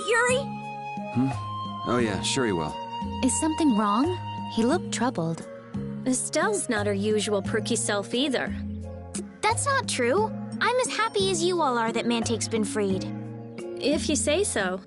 right, Yuri? Oh yeah, sure he will. Is something wrong? He looked troubled. Estelle's not her usual perky self either. That's not true. I'm as happy as you all are that Mantake's been freed. If you say so.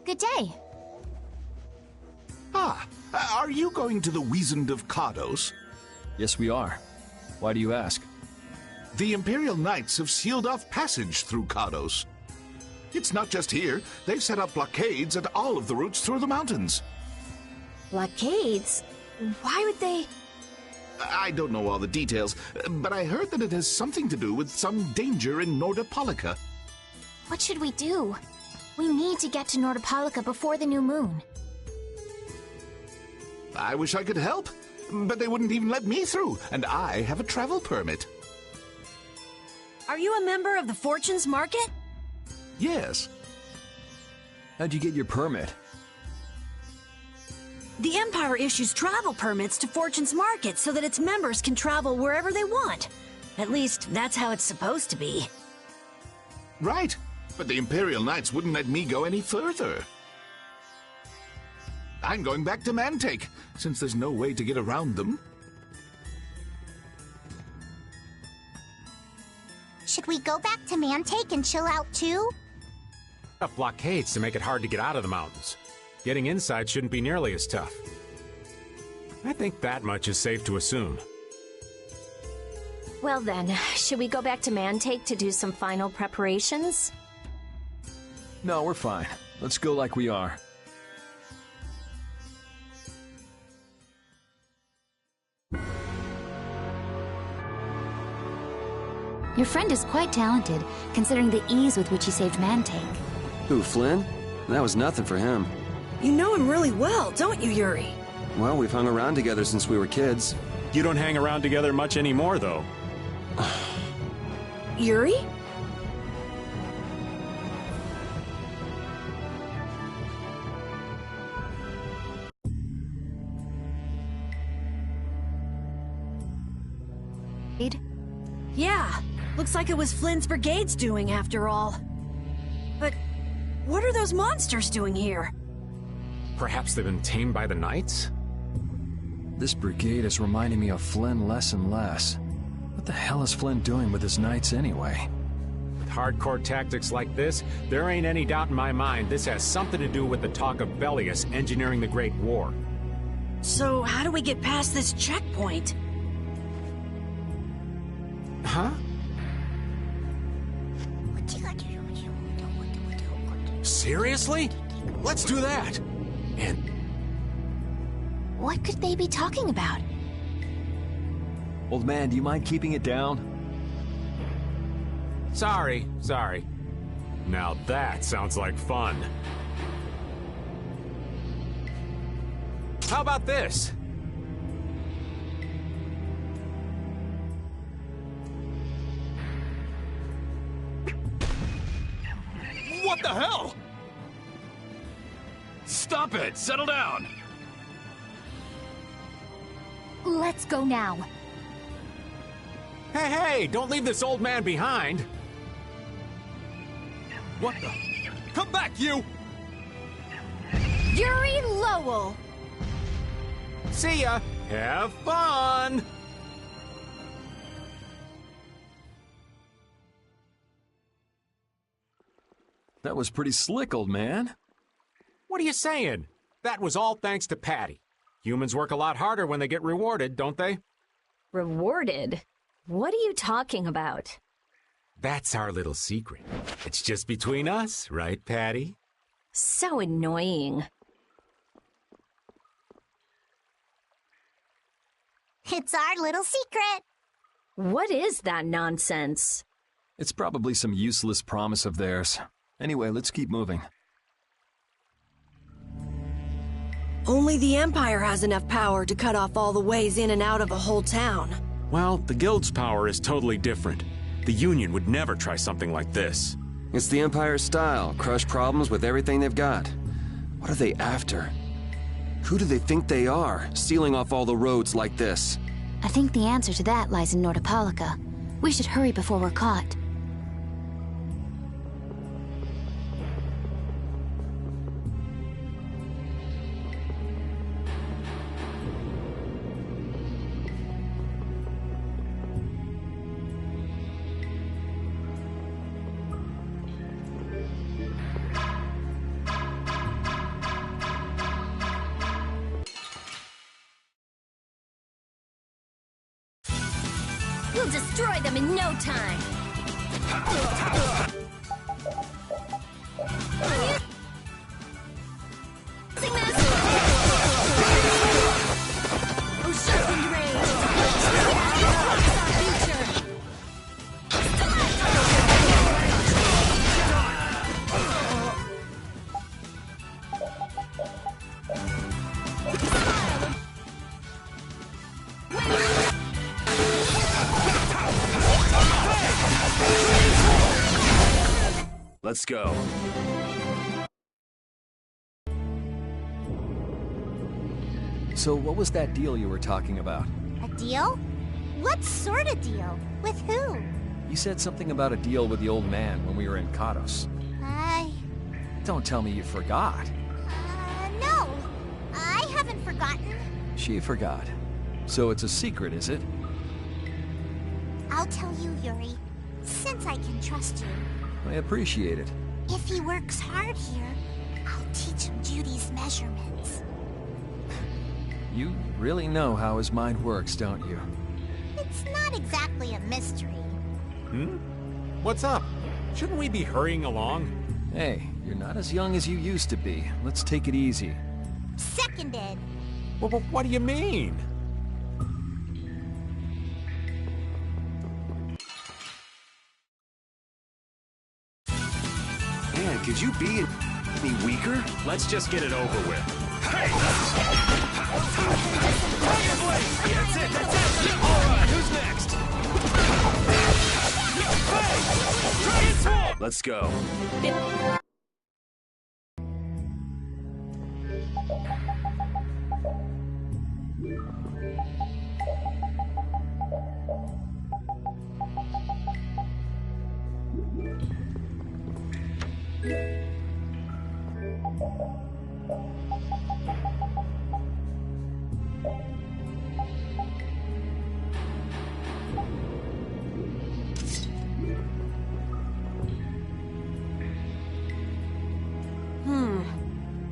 Good day. Ah, are you going to the Wizened of Cardos? Yes, we are. Why do you ask? The Imperial Knights have sealed off passage through Cardos. It's not just here. They've set up blockades at all of the routes through the mountains. Blockades? Why would they... I don't know all the details, but I heard that it has something to do with some danger in Nordopolica. What should we do? We need to get to Nordopolica before the new moon. I wish I could help, but they wouldn't even let me through, and I have a travel permit. Are you a member of the Fortunes Market? Yes. How'd you get your permit? The Empire issues travel permits to Fortune's Market so that its members can travel wherever they want. At least, that's how it's supposed to be. Right, but the Imperial Knights wouldn't let me go any further. I'm going back to Mantake, since there's no way to get around them. Should we go back to Mantake and chill out too? Up blockades to make it hard to get out of the mountains. Getting inside shouldn't be nearly as tough. I think that much is safe to assume. Well then, should we go back to Mantake to do some final preparations? No, we're fine. Let's go like we are. Your friend is quite talented, considering the ease with which he saved Mantake. Who, Flynn? That was nothing for him. You know him really well, don't you, Yuri? Well, we've hung around together since we were kids. You don't hang around together much anymore, though. Yuri? Yeah, looks like it was Flynn's brigade's doing after all. But what are those monsters doing here? Perhaps they've been tamed by the Knights? This brigade is reminding me of Flynn less and less. What the hell is Flynn doing with his knights anyway? With hardcore tactics like this, there ain't any doubt in my mind this has something to do with the talk of Bellius engineering the Great War. So how do we get past this checkpoint? Huh? Seriously? Let's do that! And What could they be talking about? Old man, do you mind keeping it down? sorry. Now that sounds like fun. How about this? What the hell? Stop it! Settle down! Let's go now. Hey, don't leave this old man behind. What the? Come back, you! Yuri Lowell! See ya. Have fun! That was pretty slick, old man. What are you saying? That was all thanks to Patty. Humans work a lot harder when they get rewarded, don't they? Rewarded? What are you talking about? That's our little secret. It's just between us, right, Patty? So annoying. It's our little secret. What is that nonsense? It's probably some useless promise of theirs. Anyway, let's keep moving. Only the Empire has enough power to cut off all the ways in and out of a whole town. Well, the Guild's power is totally different. The Union would never try something like this. It's the Empire's style, crush problems with everything they've got. What are they after? Who do they think they are, sealing off all the roads like this? I think the answer to that lies in Nordopolica. We should hurry before we're caught. We'll destroy them in no time. Using this. Oh, sharpened rage. Let's go. So what was that deal you were talking about? A deal? What sort of deal? With who? You said something about a deal with the old man when we were in Kados. Don't tell me you forgot. No. I haven't forgotten. She forgot. So it's a secret, is it? I'll tell you, Yuri, since I can trust you. I appreciate it. If he works hard here, I'll teach him Judy's measurements. You really know how his mind works, don't you? It's not exactly a mystery. What's up? Shouldn't we be hurrying along? Hey, you're not as young as you used to be. Let's take it easy. Seconded. Well, what do you mean? Could you be any weaker? Let's just get it over with. Hey! That's it, that's it! Alright, who's next? Hey! Dragon Swarm! Let's go.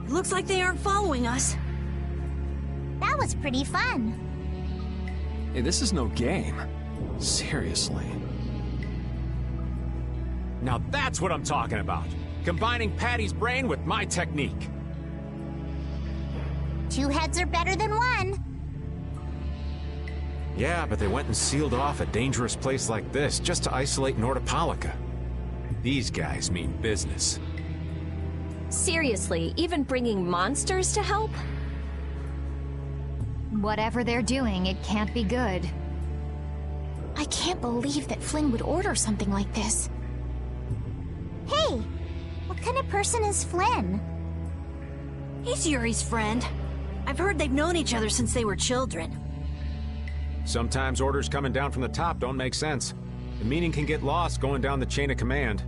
Looks like they aren't following us. That was pretty fun. Hey, this is no game. Seriously. Now that's what I'm talking about. Combining Patty's brain with my technique. Two heads are better than one. Yeah, but they went and sealed off a dangerous place like this just to isolate Nordopolica. These guys mean business. Seriously, even bringing monsters to help? Whatever they're doing, it can't be good. I can't believe that Flynn would order something like this. Hey, what kind of person is Flynn? He's Yuri's friend. I've heard they've known each other since they were children. Sometimes orders coming down from the top don't make sense. The meaning can get lost going down the chain of command.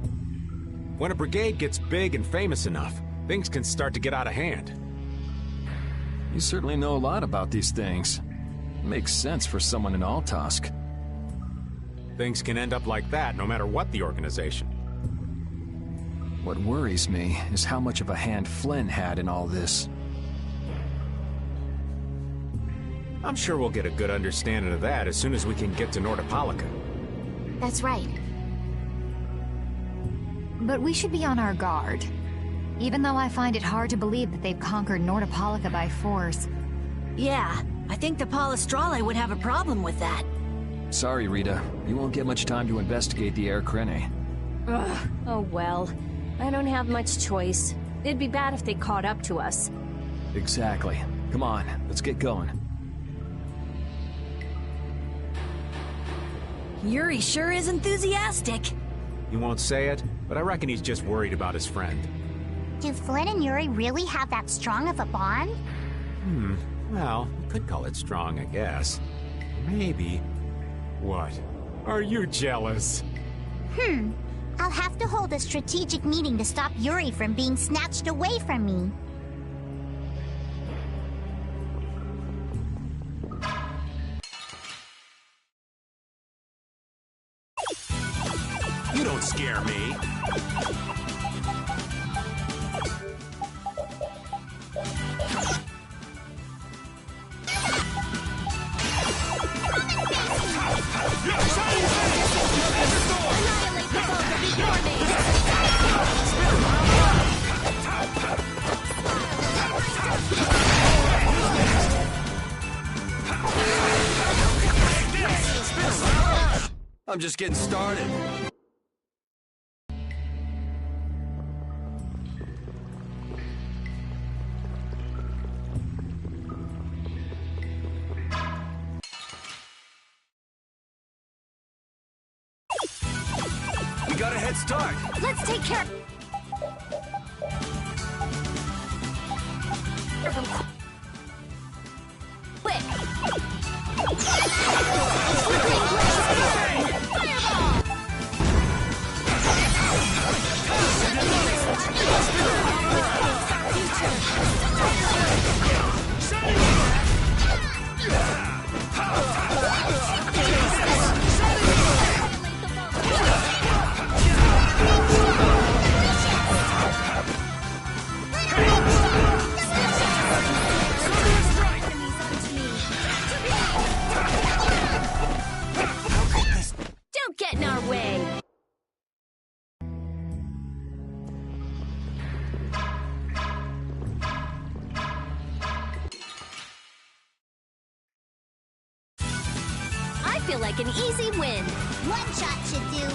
When a brigade gets big and famous enough, things can start to get out of hand. You certainly know a lot about these things. Makes sense for someone in Altosk. Things can end up like that no matter what the organization. What worries me is how much of a hand Flynn had in all this. I'm sure we'll get a good understanding of that as soon as we can get to Nordopolica. That's right. But we should be on our guard. Even though I find it hard to believe that they've conquered Nordopolica by force. Yeah, I think the Palestrale would have a problem with that. Sorry, Rita. You won't get much time to investigate the Air Krene. Ugh, oh well. I don't have much choice. It'd be bad if they caught up to us. Exactly. Come on, let's get going. Yuri sure is enthusiastic. He won't say it, but I reckon he's just worried about his friend. Do Flynn and Yuri really have that strong of a bond? Well, you could call it strong, I guess. Maybe. What? Are you jealous? I'll have to hold a strategic meeting to stop Yuri from being snatched away from me. You don't scare me. I'm just getting started. We got a head start. Let's take care of them quick. Don't get in our way. I feel like an easy win. One shot should do.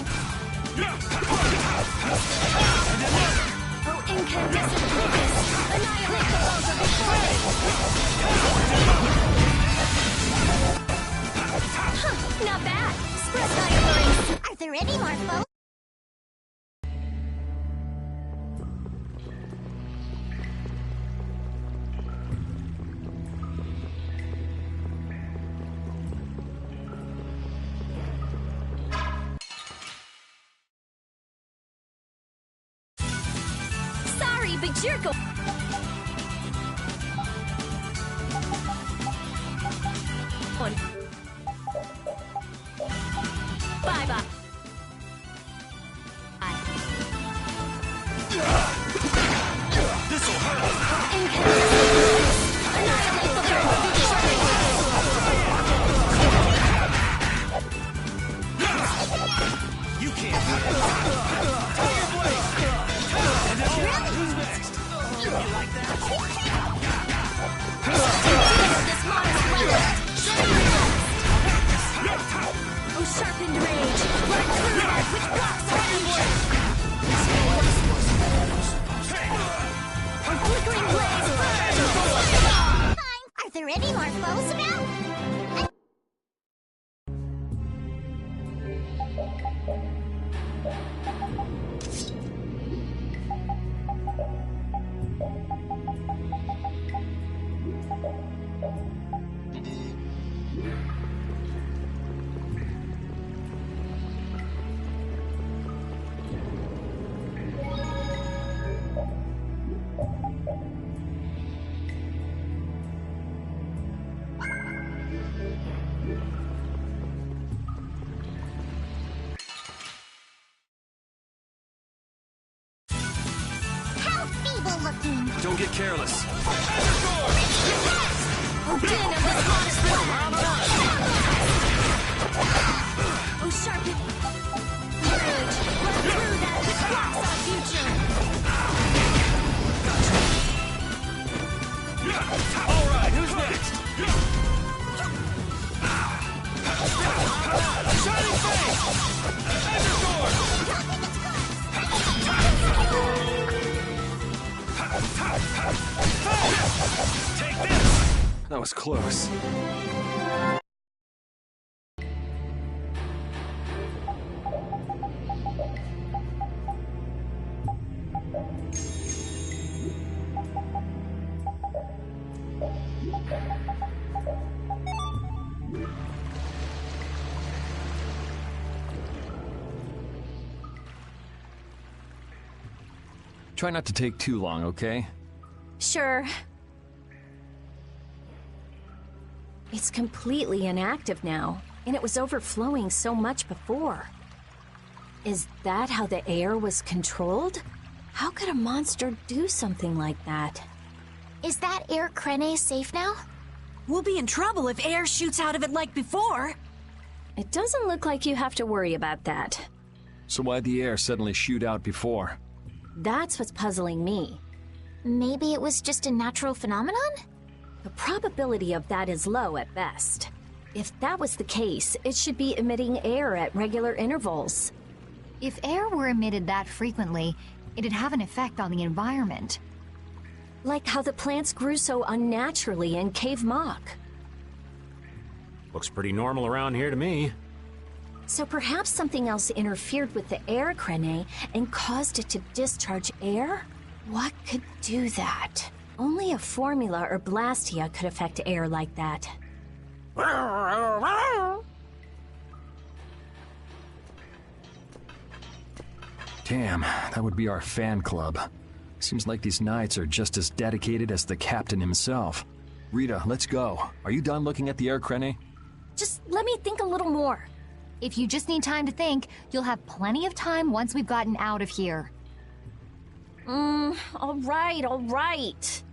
Oh, incandescent focus! Annihilate the vulture before they... Huh, not bad. Express iron. Are there any more folks? Sorry, but you're go... Bye-bye. This'll hurt! Annihilate the You can't do it! Tiger Blade! And who's next? You like that? this monster. Oh, sharpened rage! Right through that which blocks our future! Oh, flickering blaze! Are there any more foes around? How feeble looking! Don't get careless. Oh, din of this modest land! Oh, sharpened rage! Right through that which blocks our future! All right, who's next? Shining Face! Edgercord! Take this! That was close. Try not to take too long, okay? Sure. It's completely inactive now, and it was overflowing so much before. Is that how the air was controlled? How could a monster do something like that? Is that air Krene safe now? We'll be in trouble if air shoots out of it like before. It doesn't look like you have to worry about that. So why'd the air suddenly shoot out before? That's what's puzzling me. Maybe it was just a natural phenomenon? The probability of that is low at best. If that was the case, it should be emitting air at regular intervals. If air were emitted that frequently, it'd have an effect on the environment. Like how the plants grew so unnaturally in Cave Mock. Looks pretty normal around here to me. So perhaps something else interfered with the air Krene and caused it to discharge air? What could do that? Only a formula or blastia could affect air like that. Damn, that would be our fan club. Seems like these knights are just as dedicated as the captain himself. Rita, let's go. Are you done looking at the air Krene? Just let me think a little more. If you just need time to think, you'll have plenty of time once we've gotten out of here. All right.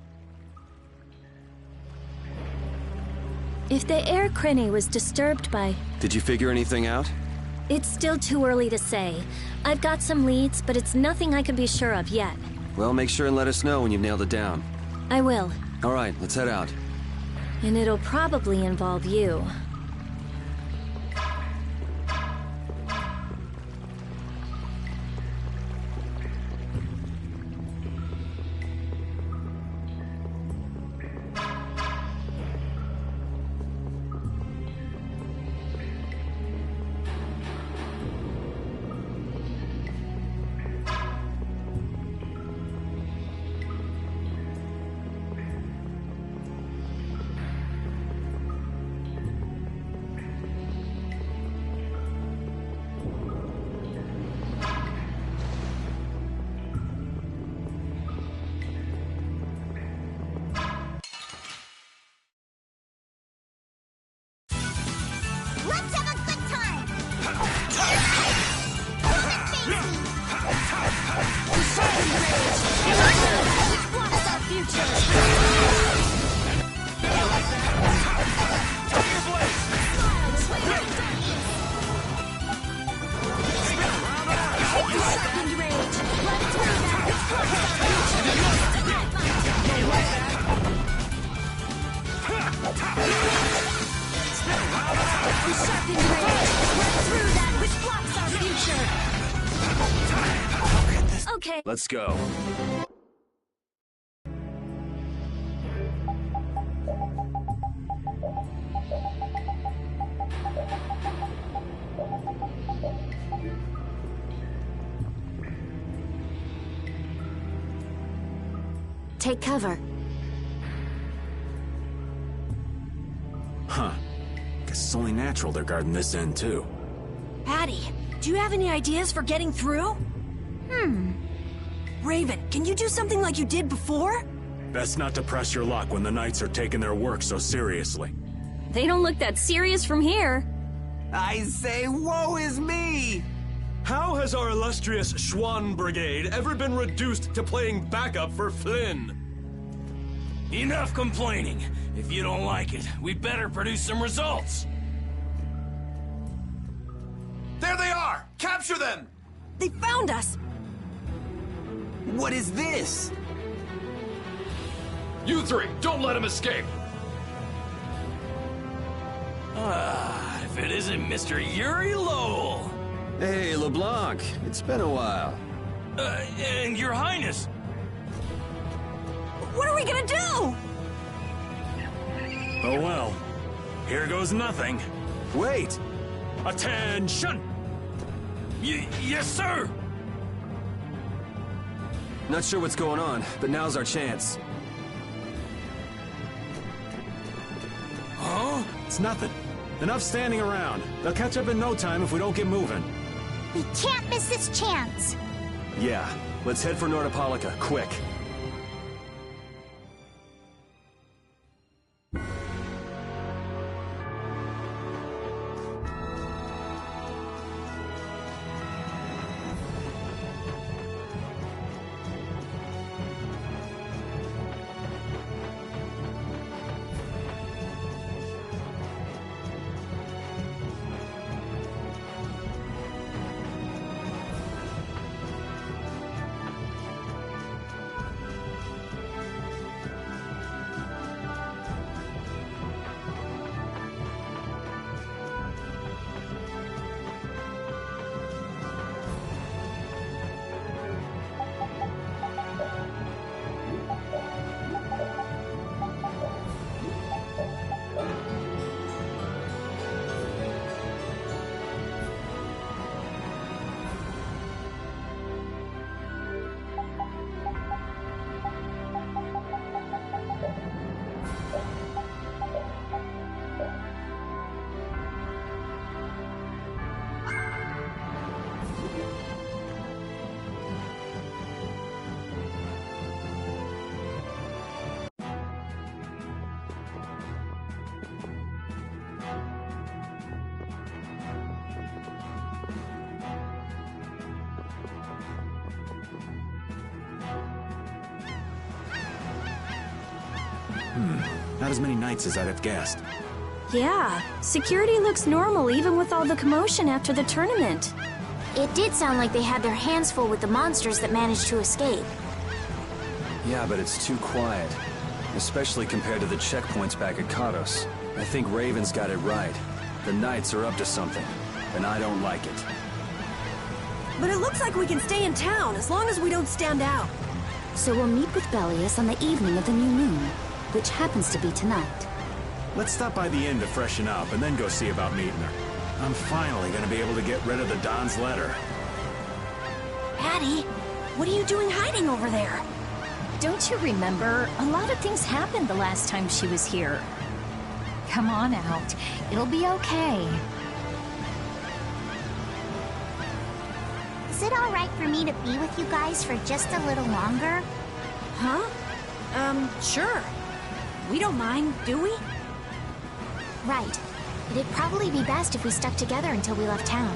If the air Krene was disturbed by... Did you figure anything out? It's still too early to say. I've got some leads, but it's nothing I can be sure of yet. Well, make sure and let us know when you've nailed it down. I will. All right, let's head out. And it'll probably involve you. Sharpened blade! Run through that which blocks our future! Okay. Let's go. Take cover. Huh. Guess it's only natural they're guarding this end, too. Patty, do you have any ideas for getting through? Raven, can you do something like you did before? Best not to press your luck when the Knights are taking their work so seriously. They don't look that serious from here. I say, woe is me! How has our illustrious Schwann Brigade ever been reduced to playing backup for Flynn? Enough complaining. If you don't like it, we better produce some results. There they are! Capture them! They found us! What is this? You three, don't let him escape! If it isn't Mr. Yuri Lowell! Hey, LeBlanc. It's been a while. And Your Highness! What are we gonna do? Oh well. Here goes nothing. Wait! Attention! Yes, sir! Not sure what's going on, but now's our chance. Huh? It's nothing. Enough standing around. They'll catch up in no time if we don't get moving. We can't miss this chance. Yeah, let's head for Nordopolica, quick. Not as many Knights as I'd have guessed. Yeah, security looks normal even with all the commotion after the tournament. It did sound like they had their hands full with the monsters that managed to escape. Yeah, but it's too quiet. Especially compared to the checkpoints back at Kados. I think Raven's got it right. The Knights are up to something, and I don't like it. But it looks like we can stay in town as long as we don't stand out. So we'll meet with Bellius on the evening of the new moon, which happens to be tonight. Let's stop by the inn to freshen up and then go see about meeting her. I'm finally gonna be able to get rid of the Don's letter. Patty, what are you doing hiding over there? Don't you remember? A lot of things happened the last time she was here. Come on out. It'll be okay. Is it alright for me to be with you guys for just a little longer? Huh? Sure. We don't mind, do we? Right. It'd probably be best if we stuck together until we left town.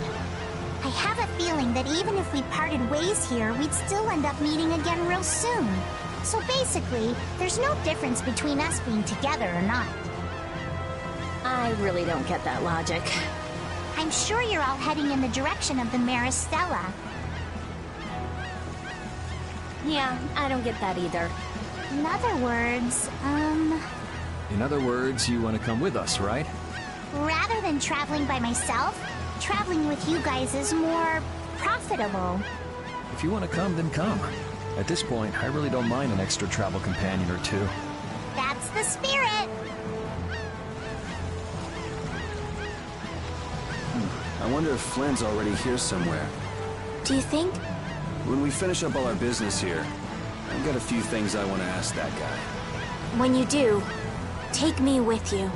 I have a feeling that even if we parted ways here, we'd still end up meeting again real soon. So basically, there's no difference between us being together or not. I really don't get that logic. I'm sure you're all heading in the direction of the Maristella. Yeah, I don't get that either. In other words, In other words, you want to come with us, right? Rather than traveling by myself, traveling with you guys is more profitable. If you want to come, then come. At this point, I really don't mind an extra travel companion or two. That's the spirit! I wonder if Flynn's already here somewhere. Do you think? When we finish up all our business here, I've got a few things I want to ask that guy. When you do, take me with you.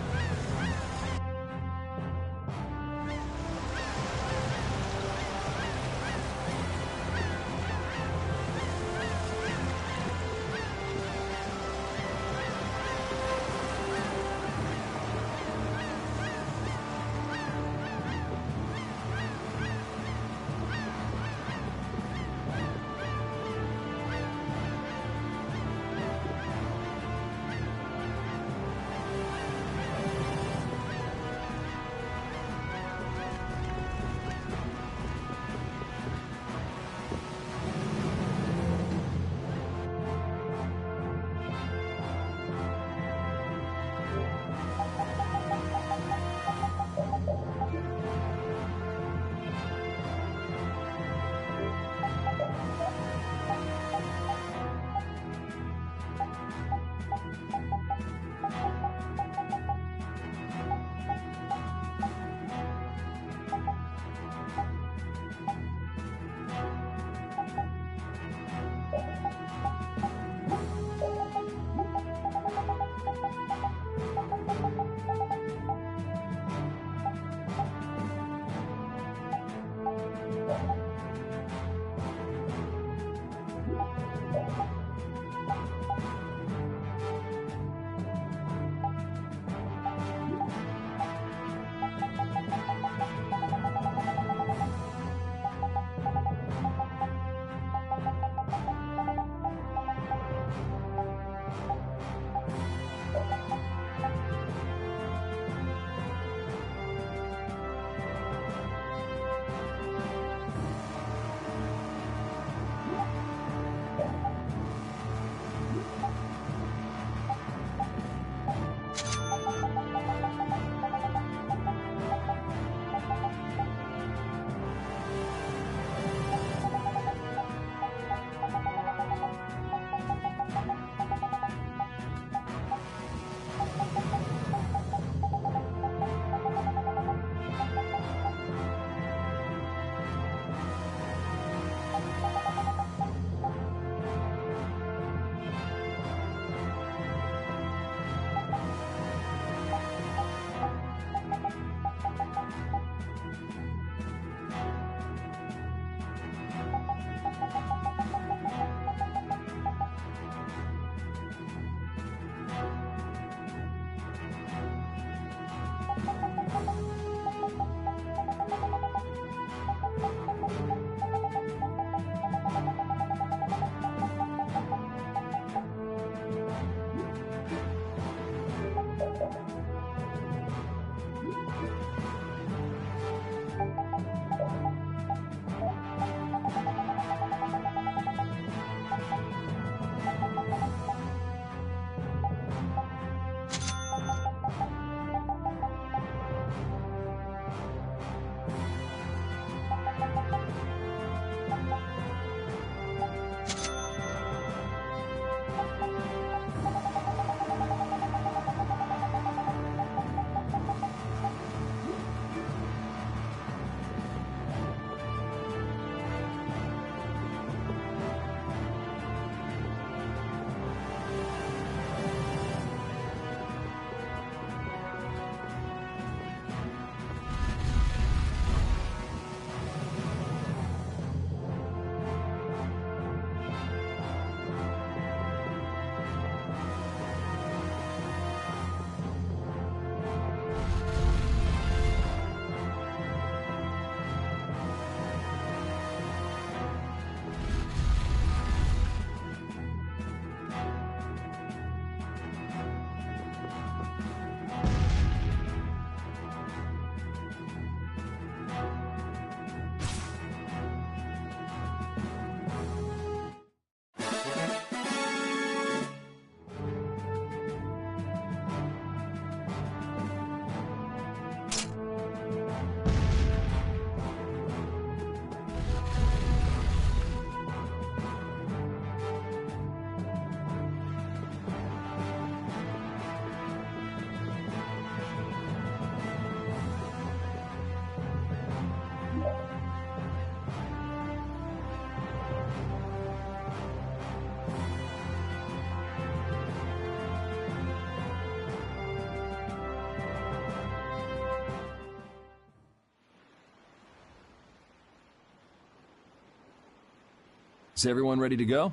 Is everyone ready to go?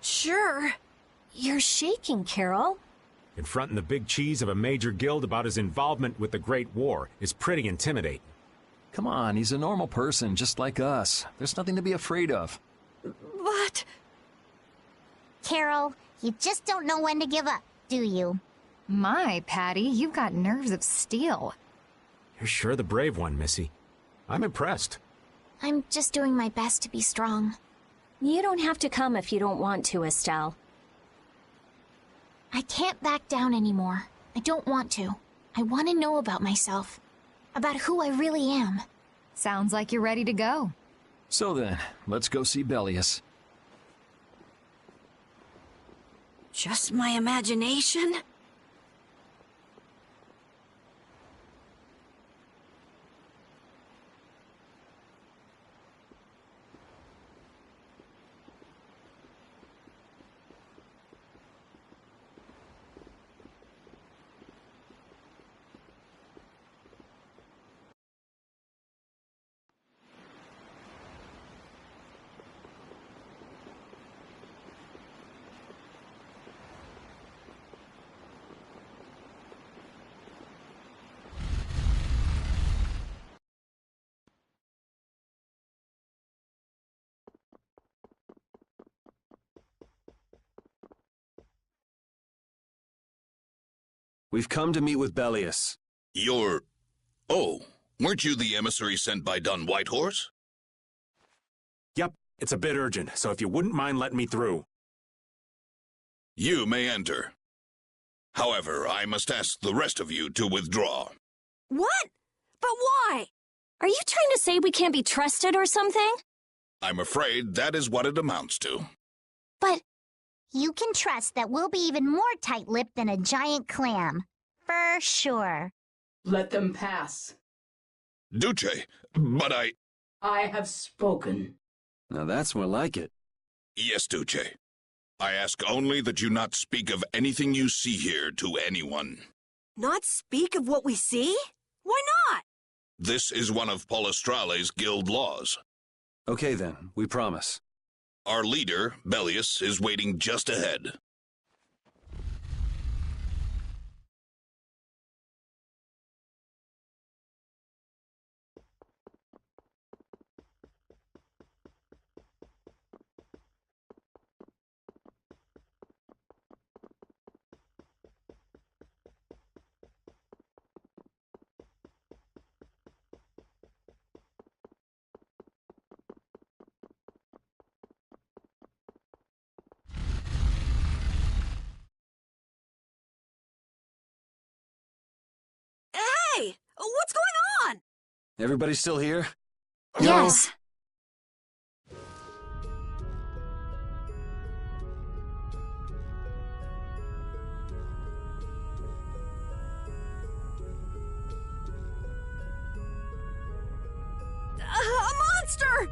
Sure. You're shaking, Carol. Confronting the big cheese of a major guild about his involvement with the Great War is pretty intimidating. Come on, he's a normal person, just like us. There's nothing to be afraid of. But... Carol, you just don't know when to give up, do you? My, Patty, you've got nerves of steel. You're sure the brave one, Missy. I'm impressed. I'm just doing my best to be strong. You don't have to come if you don't want to, Estelle. I can't back down anymore. I don't want to. I want to know about myself. About who I really am. Sounds like you're ready to go. So then, let's go see Bellius. just my imagination? We've come to meet with Bellius. You're... Oh, weren't you the emissary sent by Don Whitehorse? Yep, it's a bit urgent, so if you wouldn't mind letting me through. You may enter. However, I must ask the rest of you to withdraw. What? But why? Are you trying to say we can't be trusted or something? I'm afraid that is what it amounts to. But you can trust that we'll be even more tight-lipped than a giant clam. For sure. Let them pass. Duce, but I have spoken. Now that's more like it. Yes, Duce. I ask only that you not speak of anything you see here to anyone. Not speak of what we see? Why not? This is one of Palestrale's guild laws. Okay then, we promise. Our leader, Bellius, is waiting just ahead. Hey! What's going on? Everybody still here? Yes. A monster!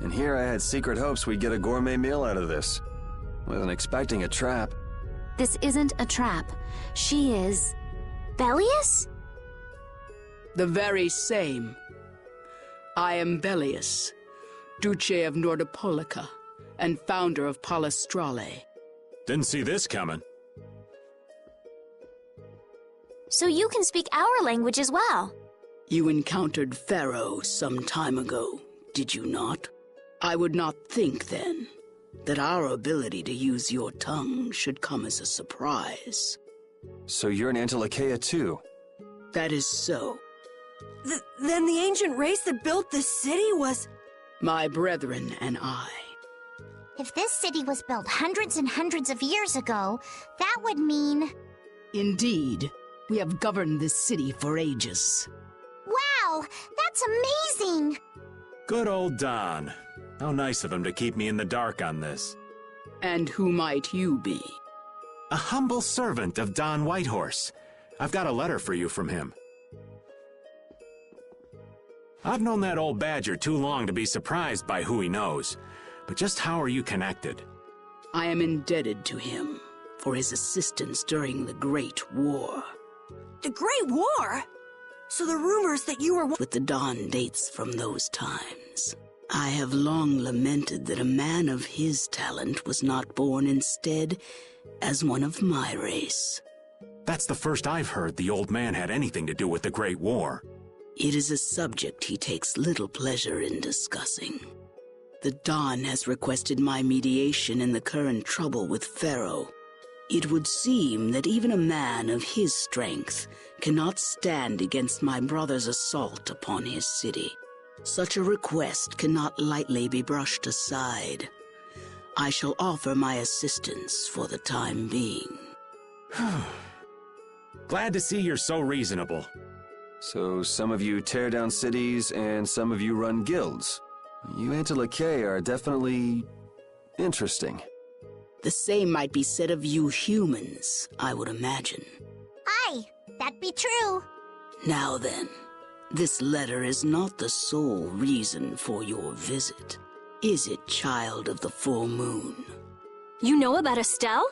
And here I had secret hopes we'd get a gourmet meal out of this. Wasn't expecting a trap. This isn't a trap. She is... Bellius? The very same. I am Bellius, Duce of Nordopolica, and founder of Palestrale. Didn't see this coming. So you can speak our language as well. You encountered Pharaoh some time ago, did you not? I would not think then that our ability to use your tongue should come as a surprise. So you're an Antilocheia too? That is so. Then the ancient race that built this city was... My brethren and I. If this city was built hundreds and hundreds of years ago, that would mean... Indeed, we have governed this city for ages. Wow! That's amazing! Good old Don. How nice of him to keep me in the dark on this. And who might you be? A humble servant of Don Whitehorse. I've got a letter for you from him. I've known that old badger too long to be surprised by who he knows. But just how are you connected? I am indebted to him for his assistance during the Great War. The Great War? So the rumors that you were with the dawn dates from those times. I have long lamented that a man of his talent was not born instead as one of my race. That's the first I've heard the old man had anything to do with the Great War. It is a subject he takes little pleasure in discussing. The Dawn has requested my mediation in the current trouble with Pharaoh. It would seem that even a man of his strength cannot stand against my brother's assault upon his city. Such a request cannot lightly be brushed aside. I shall offer my assistance for the time being. Glad to see you're so reasonable. So some of you tear down cities and some of you run guilds. You Antilochae are definitely interesting. The same might be said of you humans, I would imagine. Aye, that be true. Now then, this letter is not the sole reason for your visit. Is it, child of the full moon? You know about Estelle?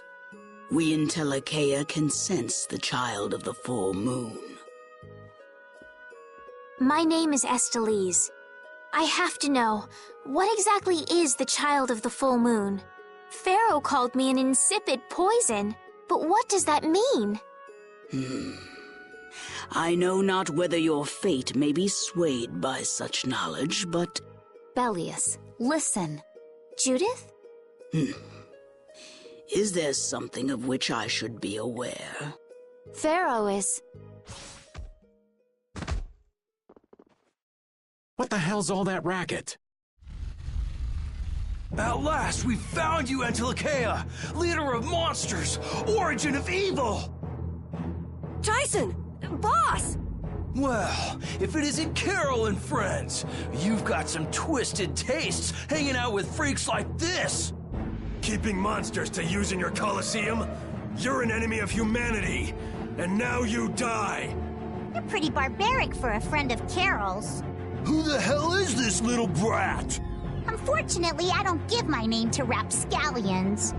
We in Telekea can sense the child of the full moon. My name is Estelise. I have to know, what exactly is the child of the full moon? Pharaoh called me an insipid poison, but what does that mean? I know not whether your fate may be swayed by such knowledge, but... Bellius, listen. Judith? Is there something of which I should be aware? Pharaoh is... What the hell's all that racket? At last, we found you, Antilochae! Leader of monsters! Origin of evil! Tyson! Boss! Well, if it isn't Carol and friends, you've got some twisted tastes hanging out with freaks like this! Keeping monsters to use in your Colosseum? You're an enemy of humanity, and now you die! You're pretty barbaric for a friend of Carol's. Who the hell is this little brat? Unfortunately, I don't give my name to rapscallions.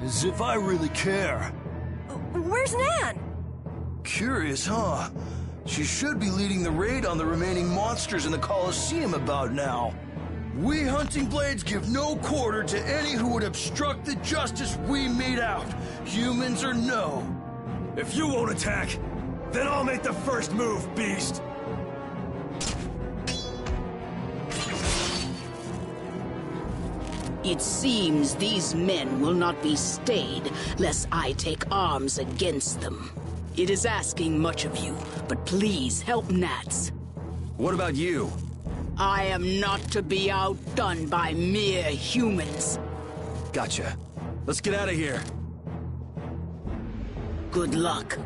As if I really care. Where's Nan? Curious, huh? She should be leading the raid on the remaining monsters in the Colosseum about now. We Hunting Blades give no quarter to any who would obstruct the justice we mete out, humans or no. If you won't attack, then I'll make the first move, beast. It seems these men will not be stayed, lest I take arms against them. It is asking much of you, but please help Nats. What about you? I am not to be outdone by mere humans. Gotcha. Let's get out of here. Good luck.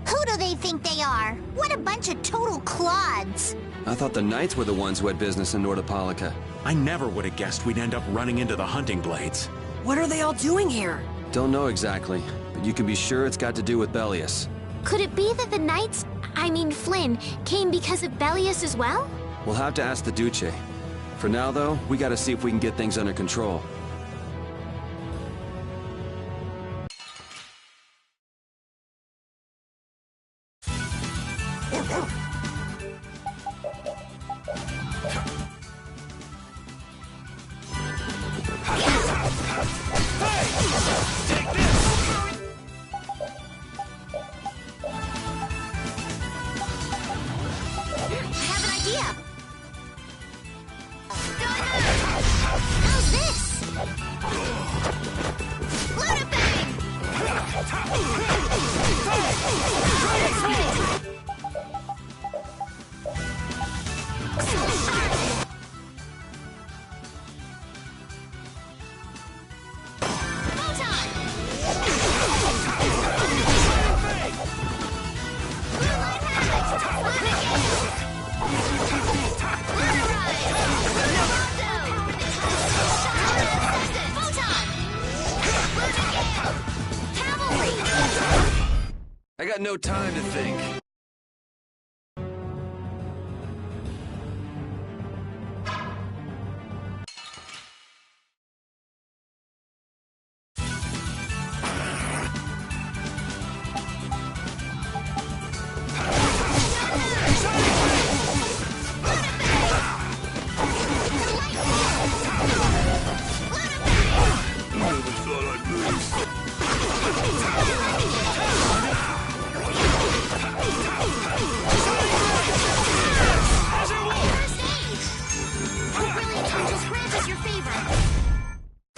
Who do they think they are? What a bunch of total clods! I thought the Knights were the ones who had business in Nordopolica. I never would have guessed we'd end up running into the Hunting Blades. What are they all doing here? Don't know exactly, but you can be sure it's got to do with Bellius. Could it be that the Knights, I mean Flynn, came because of Bellius as well? We'll have to ask the Duce. For now, though, we gotta see if we can get things under control. I got no time to think.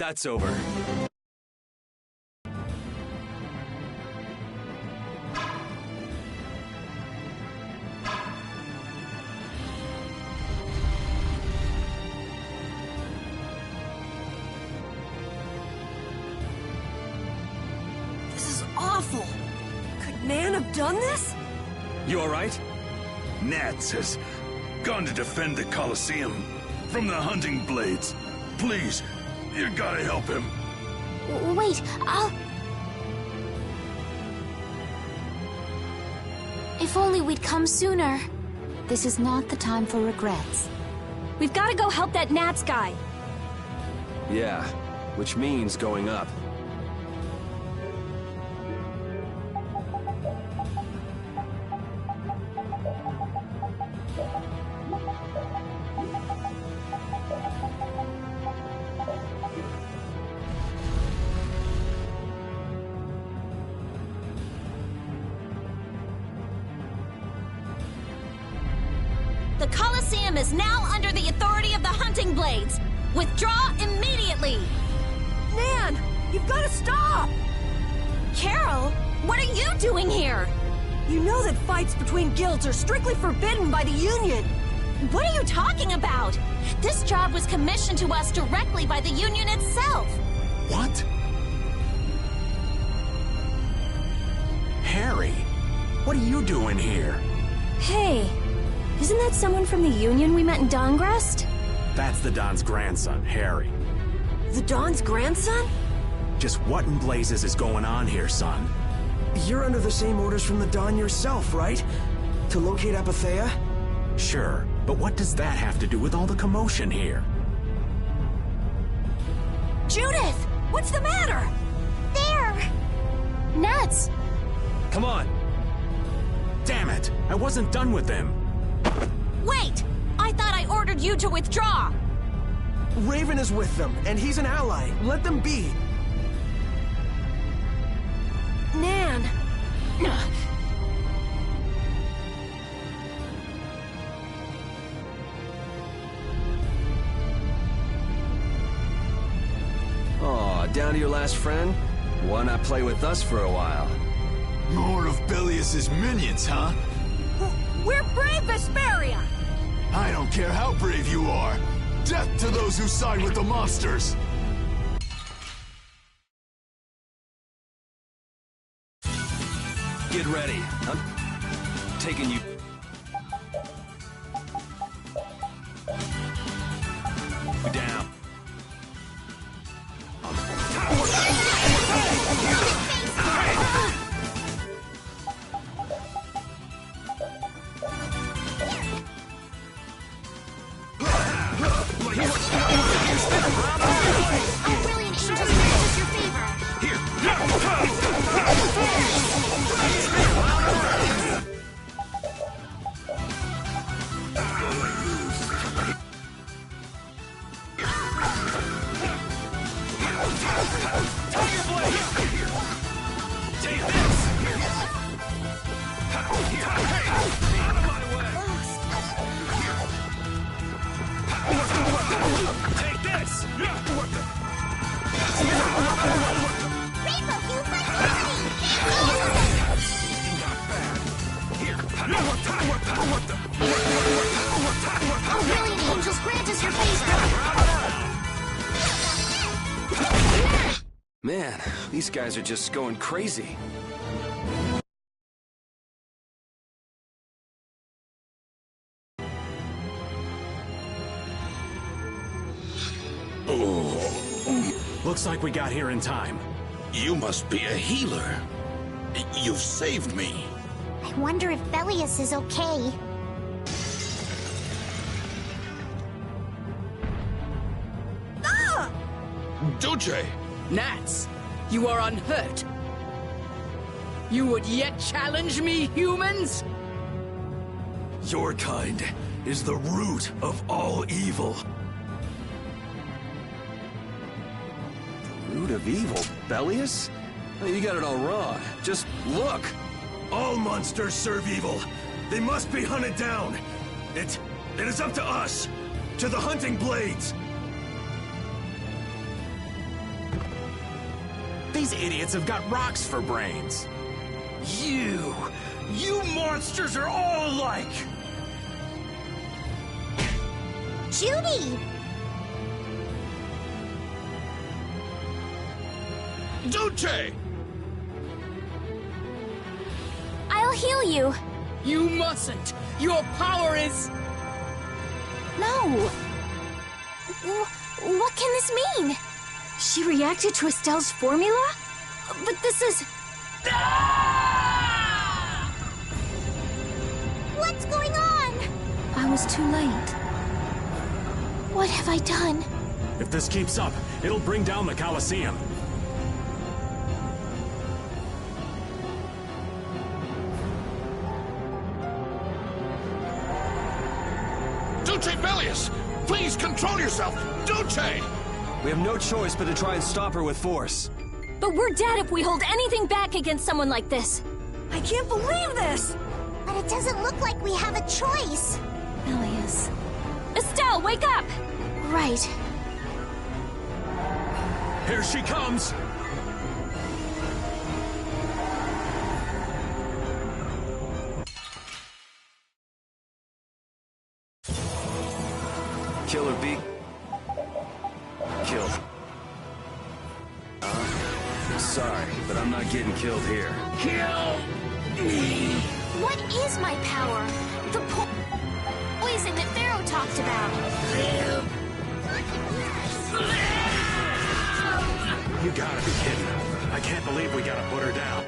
That's over. This is awful. Could Nan have done this? You alright? Nats has gone to defend the Colosseum from the hunting blades. Please, you gotta help him. Wait, If only we'd come sooner. This is not the time for regrets. We've got to go help that Nats guy. Yeah, which means going up. The Colosseum is now under the authority of the Hunting Blades. Withdraw immediately! Nan, you've got to stop! Carol, what are you doing here? You know that fights between guilds are strictly forbidden by the Union. What are you talking about? This job was commissioned to us directly by the Union itself. What? Harry, what are you doing here? Hey, isn't that someone from the Union we met in Dongrest? That's the Don's grandson, Harry. The Don's grandson? Just what in blazes is going on here, son? You're under the same orders from the Don yourself, right? To locate Apathea? Sure, but what does that have to do with all the commotion here? Judith! What's the matter? There! Nuts! Come on! Damn it! I wasn't done with them! Wait! I thought I ordered you to withdraw! Raven is with them, and he's an ally. Let them be. Nan! Aw, down to your last friend? Why not play with us for a while? More of Belius's minions, huh? We're brave, Vesperia! I don't care how brave you are. Death to those who side with the monsters! Get ready. I'm taking you... down. Man, these guys are just going crazy. Looks like we got here in time. You must be a healer. You've saved me. I wonder if Belius is okay. Duce! Nats, you are unhurt. You would yet challenge me, humans? Your kind is the root of all evil. Root of evil? Belius? Oh, you got it all wrong. Just look. All monsters serve evil. They must be hunted down. It is up to us. To the Hunting Blades. These idiots have got rocks for brains. You monsters are all alike! Judy! Duce! I'll heal you. You mustn't! Your power is... No. What can this mean? She reacted to Estelle's formula? But this is... What's going on? I was too late. What have I done? If this keeps up, it'll bring down the Colosseum. Duce Bellius! Please control yourself! Duce! We have no choice but to try and stop her with force. But we're dead if we hold anything back against someone like this. I can't believe this! But it doesn't look like we have a choice. Elias. Estelle, wake up! Right. Here she comes! Killer B. Killed. Sorry, but I'm not getting killed here. Kill me! What is my power? The poison that Pharaoh talked about. You gotta be kidding. I can't believe we gotta put her down.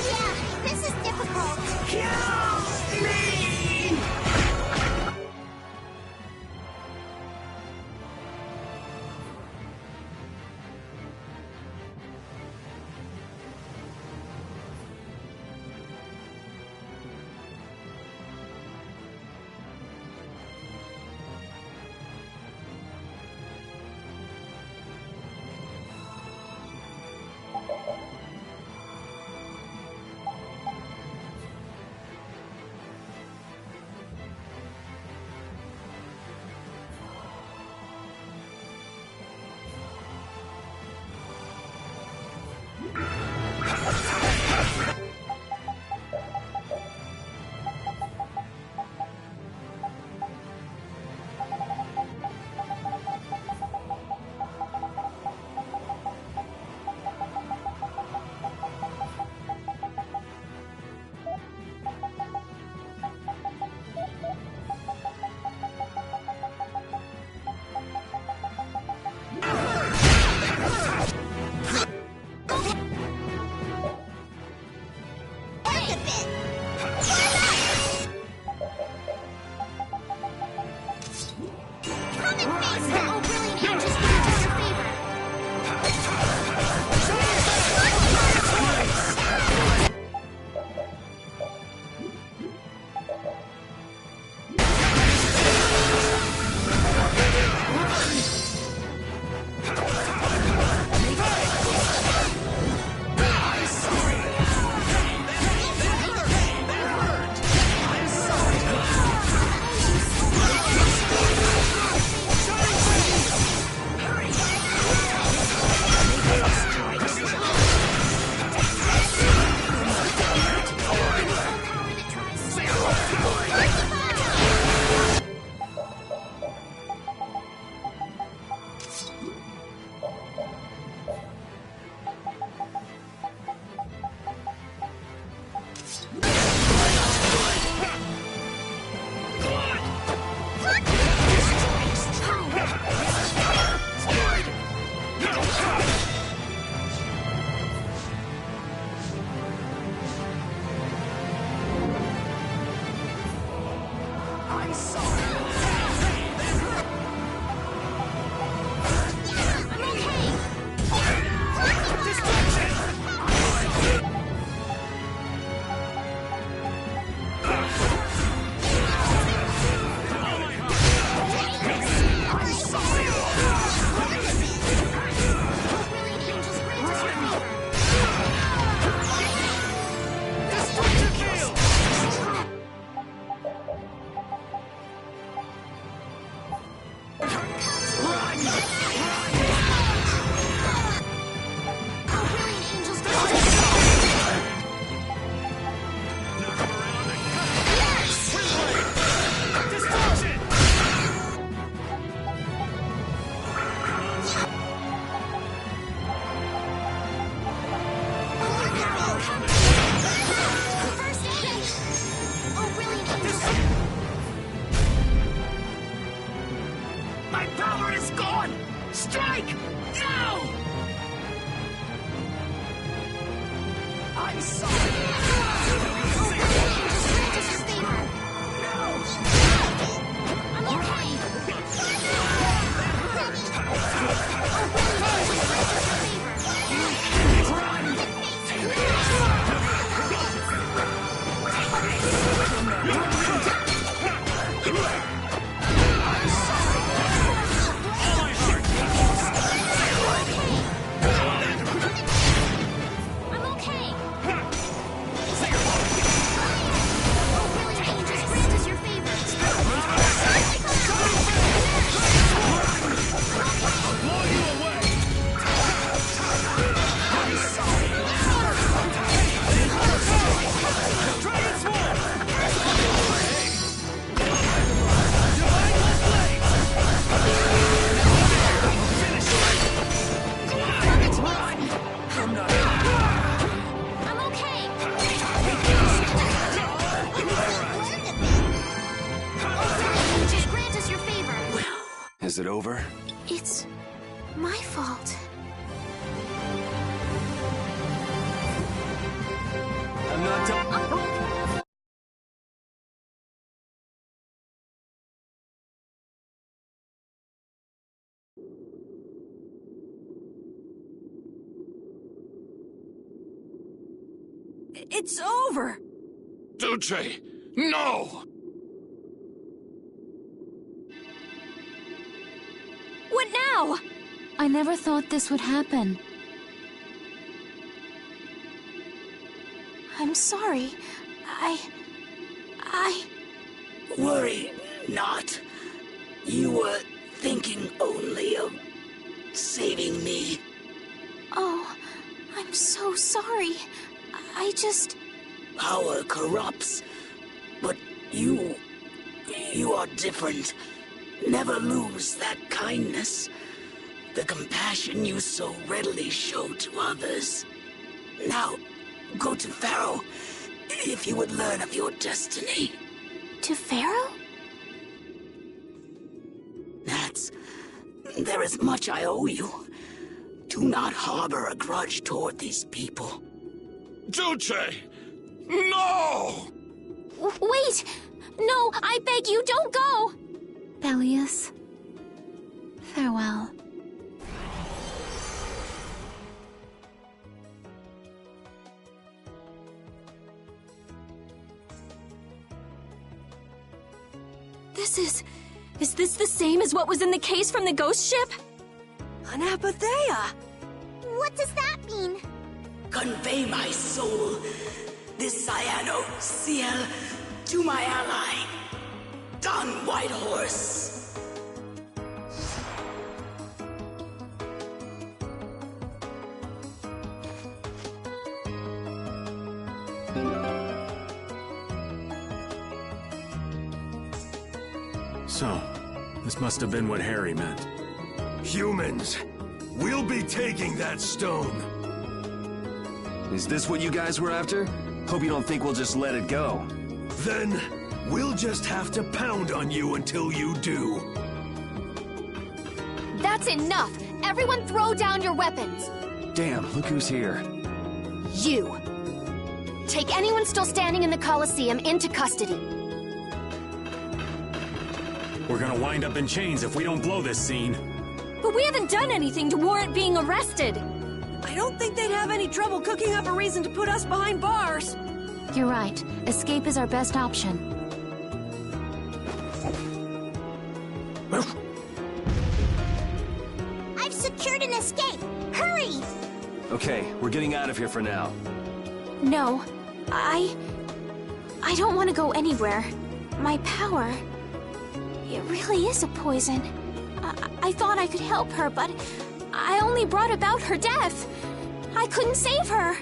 Yeah, this is difficult. Kill me! Strike! Now! I'm sorry. I'm okay. Is it over? It's my fault. I'm not done. It's over! Duce! No! What now? I never thought this would happen. I'm sorry. I... Worry not. You were thinking only of saving me. Oh, I'm so sorry. I just... Power corrupts, but you are different. Never lose that kindness, the compassion you so readily show to others. Now, go to Pharaoh, if you would learn of your destiny. To Pharaoh? There is much I owe you. Do not harbor a grudge toward these people. Duce! No! Wait! No, I beg you, don't go! Bellius, farewell. Is this the same as what was in the case from the ghost ship? An apatheia! What does that mean? Convey my soul, this cyano ciel, to my ally, Don Whitehorse. So, this must have been what Harry meant. Humans, we'll be taking that stone. Is this what you guys were after? Hope you don't think we'll just let it go. Then, we'll just have to pound on you until you do. That's enough! Everyone throw down your weapons! Damn, look who's here. You! Take anyone still standing in the Colosseum into custody. We're gonna wind up in chains if we don't blow this scene. But we haven't done anything to warrant being arrested. I don't think they'd have any trouble cooking up a reason to put us behind bars. You're right. Escape is our best option. I've secured an escape! Hurry! Okay, we're getting out of here for now. No, I don't want to go anywhere. My power... It really is a poison. I thought I could help her, but I only brought about her death. I couldn't save her.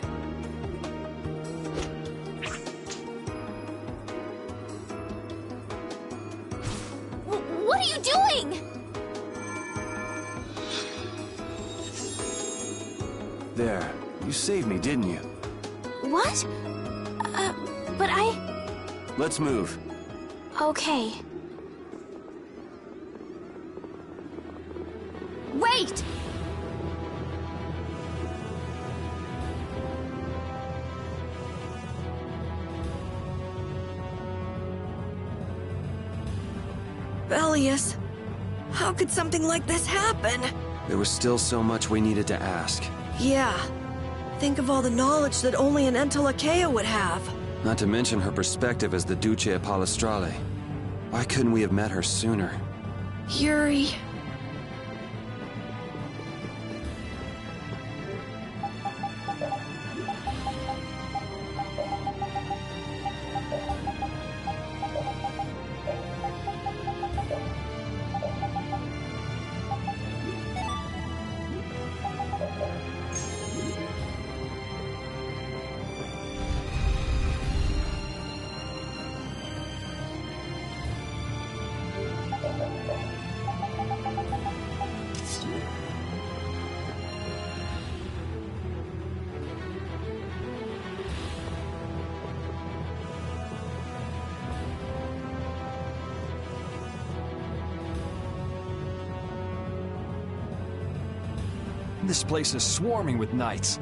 What are you doing? There, you saved me, didn't you? What? But I... Let's move. Okay. Wait! Wait! Velius, how could something like this happen? There was still so much we needed to ask. Yeah. Think of all the knowledge that only an Entelakea would have. Not to mention her perspective as the Duce Palestrale. Why couldn't we have met her sooner? Yuri... This place is swarming with knights.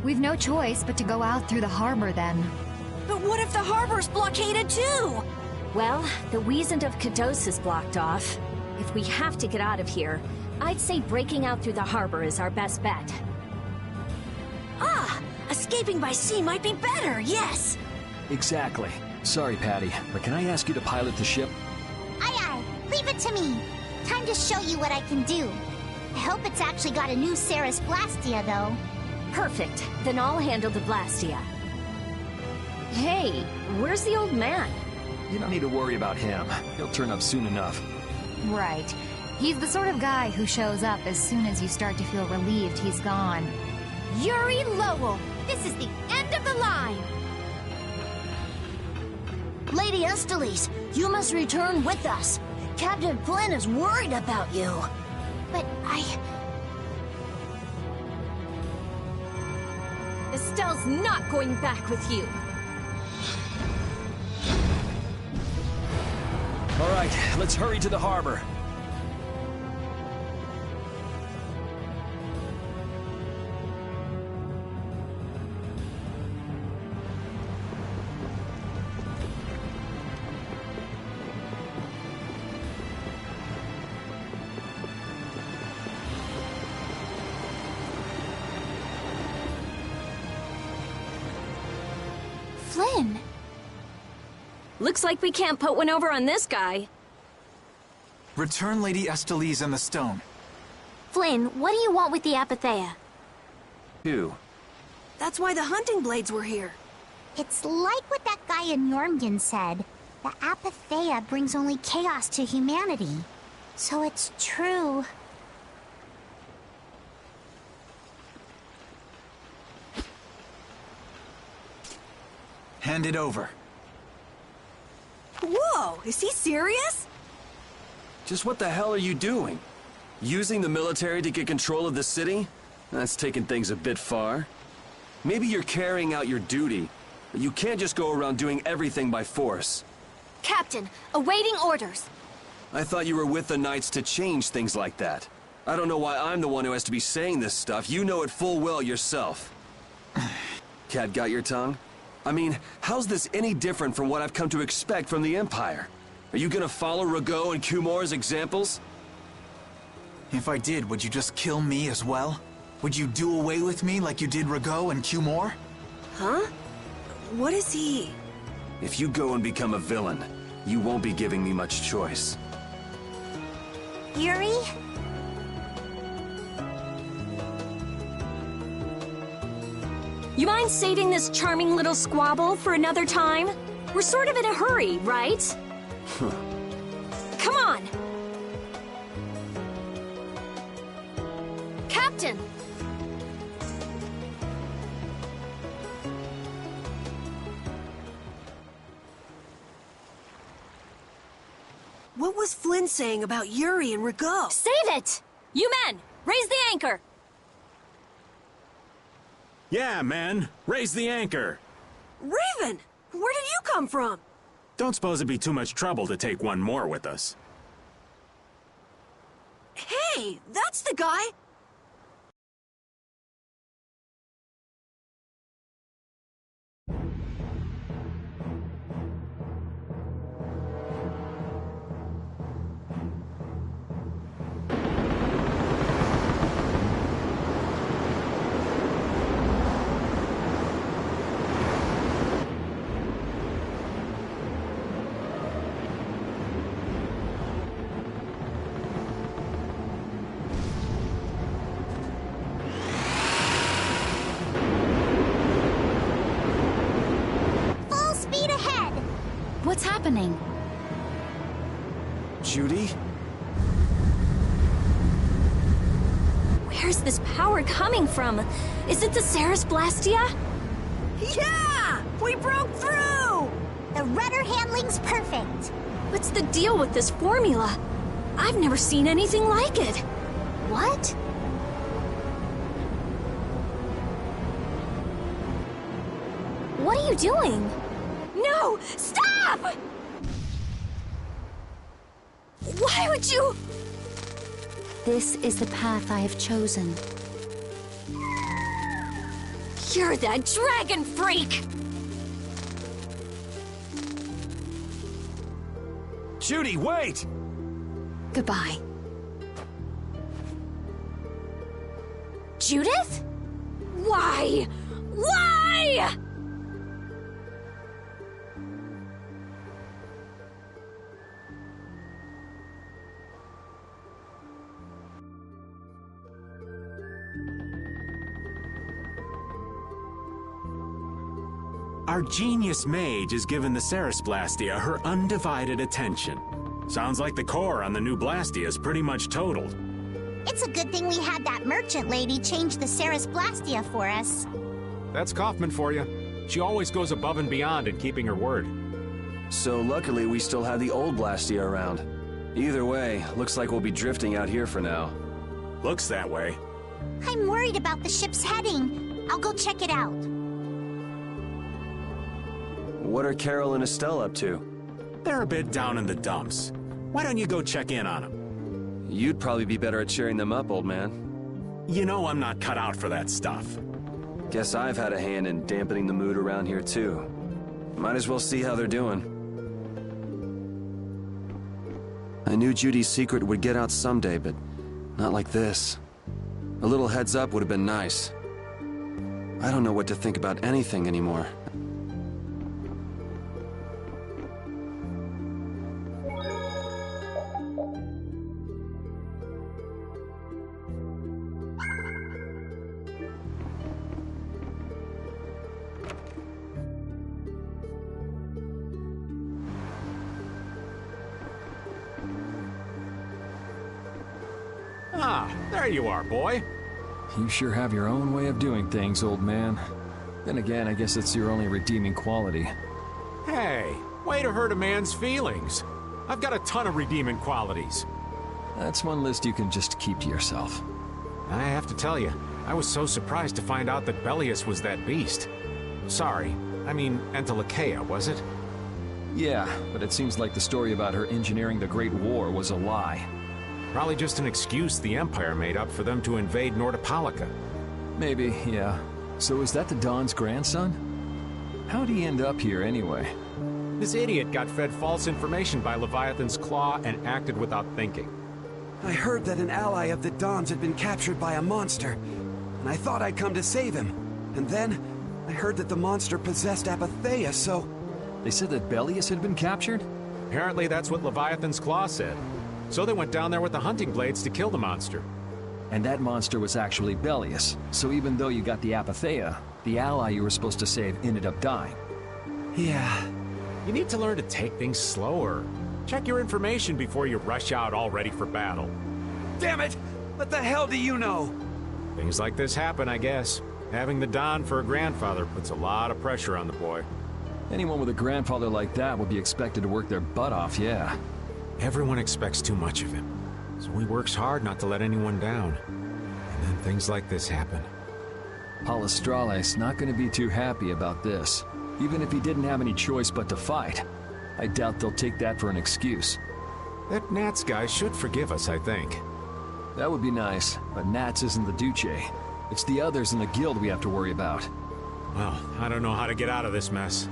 We've no choice but to go out through the harbor then. But what if the harbor's blockaded too? Well, the Wiesent of Kados is blocked off. If we have to get out of here, I'd say breaking out through the harbor is our best bet. Ah! Escaping by sea might be better, yes! Exactly. Sorry, Patty, but can I ask you to pilot the ship? Aye aye, leave it to me. Time to show you what I can do. I hope it's actually got a new Ceres Blastia, though. Perfect. Then I'll handle the Blastia. Hey, where's the old man? You don't need to worry about him. He'll turn up soon enough. Right. He's the sort of guy who shows up as soon as you start to feel relieved he's gone. Yuri Lowell, this is the end of the line! Lady Estellise, you must return with us. Captain Flynn is worried about you. But Estelle's not going back with you. All right, let's hurry to the harbor. Flynn! Looks like we can't put one over on this guy. Return Lady Estellise and the stone. Flynn, what do you want with the Apatheia? You. That's why the hunting blades were here. It's like what that guy in Jormungand said. The Apatheia brings only chaos to humanity. So it's true. Hand it over. Whoa, is he serious? Just what the hell are you doing? Using the military to get control of the city? That's taking things a bit far. Maybe you're carrying out your duty, but you can't just go around doing everything by force. Captain, awaiting orders. I thought you were with the Knights to change things like that. I don't know why I'm the one who has to be saying this stuff. You know it full well yourself. Cat got your tongue? I mean, how's this any different from what I've come to expect from the Empire? Are you gonna follow Rago and Kumor's examples? If I did, would you just kill me as well? Would you do away with me like you did Rago and Kumor? Huh? What is he? If you go and become a villain, you won't be giving me much choice. Yuri? You mind saving this charming little squabble for another time? We're sort of in a hurry, right? Come on! Captain! What was Flynn saying about Yuri and Rago? Save it! You men, raise the anchor! Yeah, man. Raise the anchor. Raven! Where did you come from? Don't suppose it'd be too much trouble to take one more with us. Hey! Hey, that's the guy! What's happening? Judy? Where's this power coming from? Is it the Ceres Blastia? Yeah! We broke through! The rudder handling's perfect. What's the deal with this formula? I've never seen anything like it. What? What are you doing? No! Stop! Why would you... This is the path I have chosen. You're that dragon freak! Judy, wait! Goodbye. Judith? Why? Why? Our genius mage has given the Ceres Blastia her undivided attention. Sounds like the core on the new Blastia is pretty much totaled. It's a good thing we had that merchant lady change the Ceres Blastia for us. That's Kaufman for you. She always goes above and beyond in keeping her word. So luckily we still have the old Blastia around. Either way, looks like we'll be drifting out here for now. Looks that way. I'm worried about the ship's heading. I'll go check it out. What are Carol and Estelle up to? They're a bit down in the dumps. Why don't you go check in on them? You'd probably be better at cheering them up, old man. You know I'm not cut out for that stuff. Guess I've had a hand in dampening the mood around here, too. Might as well see how they're doing. I knew Judy's secret would get out someday, but not like this. A little heads up would have been nice. I don't know what to think about anything anymore. Ah, there you are, boy. You sure have your own way of doing things, old man. Then again, I guess it's your only redeeming quality. Hey, way to hurt a man's feelings. I've got a ton of redeeming qualities. That's one list you can just keep to yourself. I have to tell you, I was so surprised to find out that Bellius was that beast. Sorry, I mean Entelekea, was it? Yeah, but it seems like the story about her engineering the Great War was a lie. Probably just an excuse the Empire made up for them to invade Nordopolica. Maybe, yeah. So is that the Don's grandson? How'd he end up here anyway? This idiot got fed false information by Leviathan's Claw and acted without thinking. I heard that an ally of the Don's had been captured by a monster, and I thought I'd come to save him. And then, I heard that the monster possessed Apatheia, so... They said that Bellius had been captured? Apparently that's what Leviathan's Claw said. So they went down there with the hunting blades to kill the monster. And that monster was actually Bellius. So even though you got the Apatheia, the ally you were supposed to save ended up dying. Yeah. You need to learn to take things slower. Check your information before you rush out all ready for battle. Damn it! What the hell do you know? Things like this happen, I guess. Having the Don for a grandfather puts a lot of pressure on the boy. Anyone with a grandfather like that would be expected to work their butt off, yeah. Everyone expects too much of him, so he works hard not to let anyone down. And then things like this happen. Palestrale's not going to be too happy about this, even if he didn't have any choice but to fight. I doubt they'll take that for an excuse. That Nats guy should forgive us, I think. That would be nice, but Nats isn't the Duce. It's the others in the guild we have to worry about. Well, I don't know how to get out of this mess.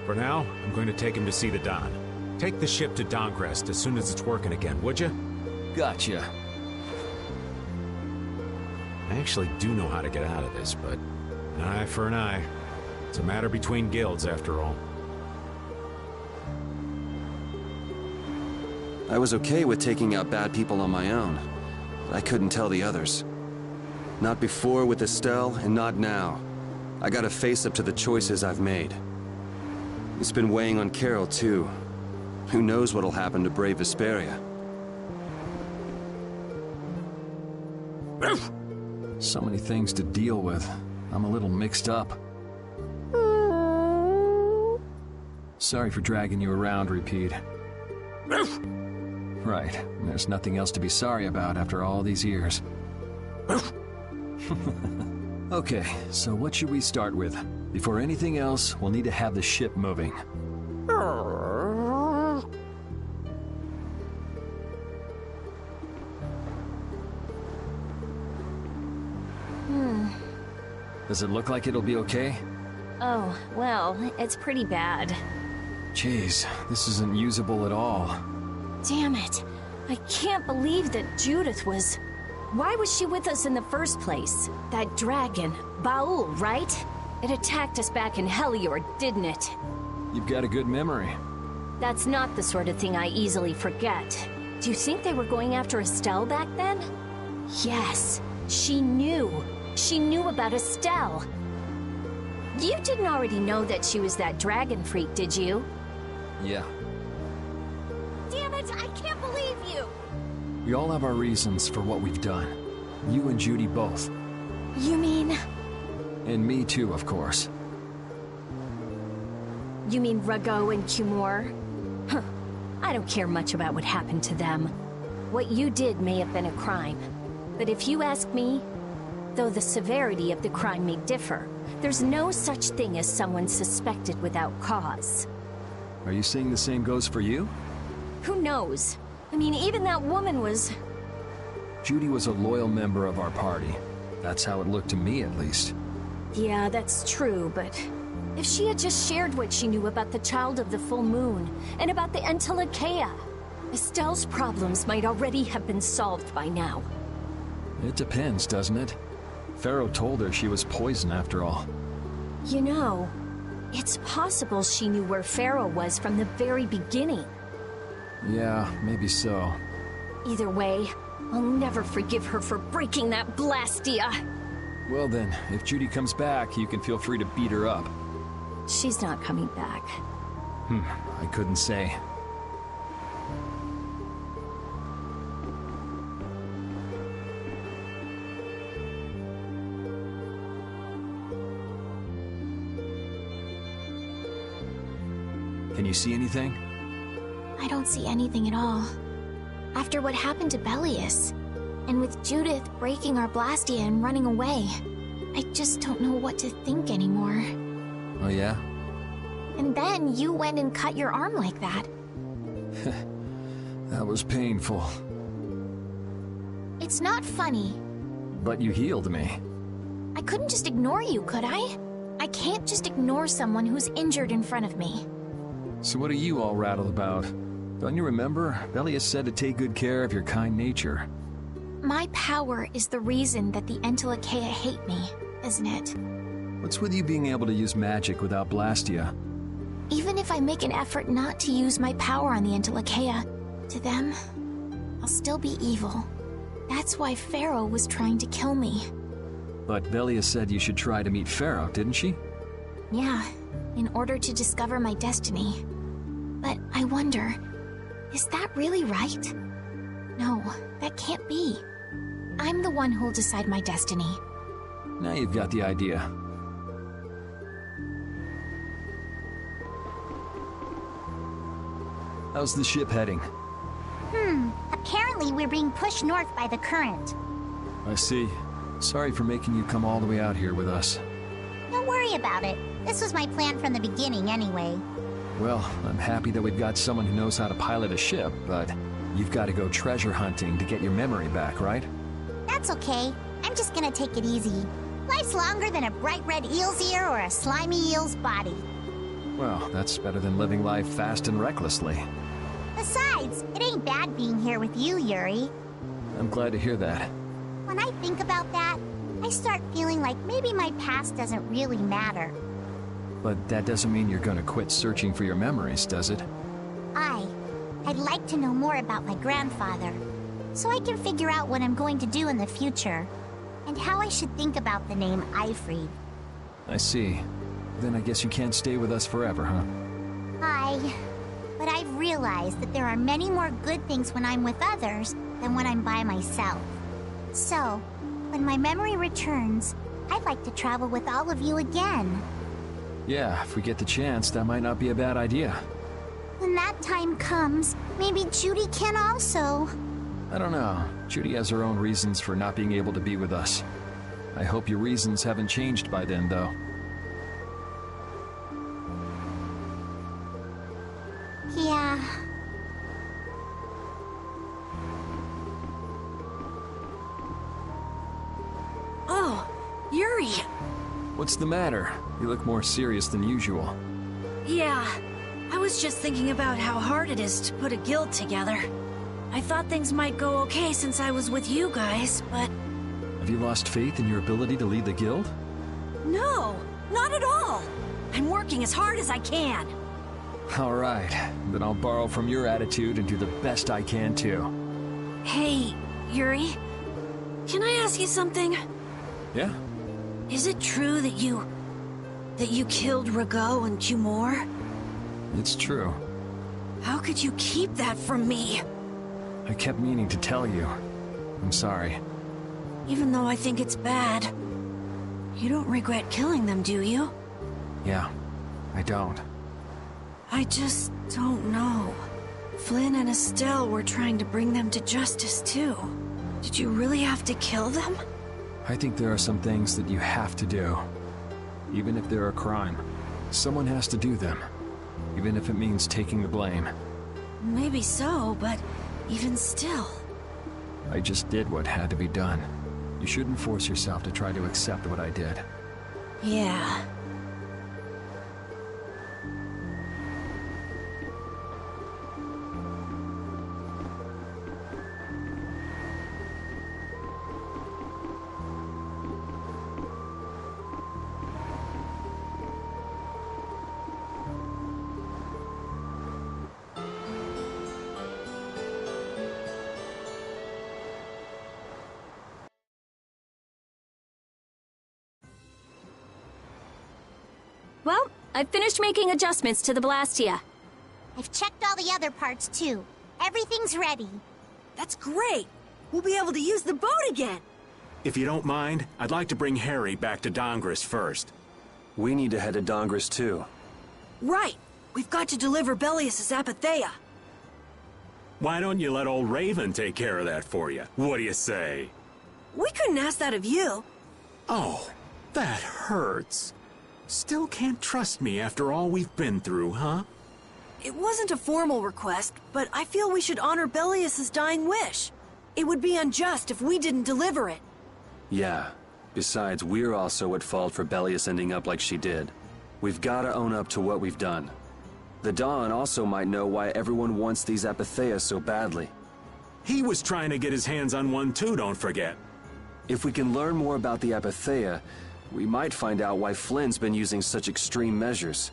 For now, I'm going to take him to see the Don. Take the ship to Doncrest as soon as it's working again, would you? Gotcha. I actually do know how to get out of this, but an eye for an eye. It's a matter between guilds, after all. I was okay with taking out bad people on my own, but I couldn't tell the others. Not before with Estelle, and not now. I gotta face up to the choices I've made. It's been weighing on Carol, too. Who knows what'll happen to brave Vesperia? So many things to deal with. I'm a little mixed up. Sorry for dragging you around, Repeat. Right, there's nothing else to be sorry about after all these years. Okay, so what should we start with? Before anything else, we'll need to have the ship moving. Does it look like it'll be okay? Oh, well, it's pretty bad. Jeez, this isn't usable at all. Damn it. I can't believe that Judith was... Why was she with us in the first place? That dragon, Baul, right? It attacked us back in Heliord, didn't it? You've got a good memory. That's not the sort of thing I easily forget. Do you think they were going after Estelle back then? Yes, she knew. She knew about Estelle. You didn't already know that she was that dragon freak, did you? Yeah. Damn it, I can't believe you! We all have our reasons for what we've done. You and Judy both. You mean... And me too, of course. You mean Rago and Cumor? Huh. I don't care much about what happened to them. What you did may have been a crime. But if you ask me, though the severity of the crime may differ, there's no such thing as someone suspected without cause. Are you saying the same goes for you? Who knows? I mean, even that woman was... Judy was a loyal member of our party. That's how it looked to me, at least. Yeah, that's true, but... If she had just shared what she knew about the Child of the Full Moon, and about the Entelekea, Estelle's problems might already have been solved by now. It depends, doesn't it? Pharaoh told her she was poison after all. You know, it's possible she knew where Pharaoh was from the very beginning. Yeah, maybe so. Either way, I'll never forgive her for breaking that Blastia. Well then, if Judy comes back, you can feel free to beat her up. She's not coming back. I couldn't say. Can you see anything? I don't see anything at all. After what happened to Belius, and with Judith breaking our Blastia and running away, I just don't know what to think anymore. Oh yeah? And then you went and cut your arm like that. That was painful. It's not funny. But you healed me. I couldn't just ignore you, could I? I can't just ignore someone who's injured in front of me. So what are you all rattled about? Don't you remember? Belius said to take good care of your kind nature. My power is the reason that the Entelekea hate me, isn't it? What's with you being able to use magic without Blastia? Even if I make an effort not to use my power on the Entelekea, to them, I'll still be evil. That's why Pharaoh was trying to kill me. But Belius said you should try to meet Pharaoh, didn't she? Yeah, in order to discover my destiny. But I wonder, is that really right? No, that can't be. I'm the one who'll decide my destiny. Now you've got the idea. How's the ship heading? Apparently we're being pushed north by the current. I see. Sorry for making you come all the way out here with us. Don't worry about it. This was my plan from the beginning anyway. Well, I'm happy that we've got someone who knows how to pilot a ship, but You've got to go treasure hunting to get your memory back, right? That's okay. I'm just gonna take it easy. Life's longer than a bright red eel's ear or a slimy eel's body. Well, that's better than living life fast and recklessly. Besides, it ain't bad being here with you, Yuri. I'm glad to hear that. When I think about that, I start feeling like maybe my past doesn't really matter. But that doesn't mean you're gonna quit searching for your memories, does it? I'd like to know more about my grandfather, so I can figure out what I'm going to do in the future, and how I should think about the name Eifried. I see. Then I guess you can't stay with us forever, huh? But I've realized that there are many more good things when I'm with others than when I'm by myself. So, when my memory returns, I'd like to travel with all of you again. Yeah, if we get the chance, that might not be a bad idea. When that time comes, maybe Judy can also. I don't know. Judy has her own reasons for not being able to be with us. I hope your reasons haven't changed by then, though. Yeah. Oh, Yuri! What's the matter? You look more serious than usual. Yeah, I was just thinking about how hard it is to put a guild together. I thought things might go okay since I was with you guys, but... Have you lost faith in your ability to lead the guild? No, not at all! I'm working as hard as I can. All right, then I'll borrow from your attitude and do the best I can too. Hey, Yuri, can I ask you something? Yeah? Is it true that you killed Rago and Cumore? It's true. How could you keep that from me? I kept meaning to tell you. I'm sorry. Even though I think it's bad. You don't regret killing them, do you? Yeah, I don't. I just don't know. Flynn and Estelle were trying to bring them to justice, too. Did you really have to kill them? I think there are some things that you have to do. Even if they're a crime, someone has to do them. Even if it means taking the blame. Maybe so, but even still... I just did what had to be done. You shouldn't force yourself to try to accept what I did. Yeah. Well, I've finished making adjustments to the Blastia. I've checked all the other parts too. Everything's ready. That's great! We'll be able to use the boat again! If you don't mind, I'd like to bring Harry back to Dongris first. We need to head to Dongris too. Right! We've got to deliver Belius' Apatheia. Why don't you let old Raven take care of that for you? What do you say? We couldn't ask that of you. Oh, that hurts. Still can't trust me after all we've been through, huh? It wasn't a formal request, but I feel we should honor Belius' dying wish. It would be unjust if we didn't deliver it. Yeah. Besides, we're also at fault for Belius ending up like she did. We've gotta own up to what we've done. The Dawn also might know why everyone wants these Apatheia so badly. He was trying to get his hands on one too, don't forget. If we can learn more about the Apatheia, we might find out why Flynn's been using such extreme measures.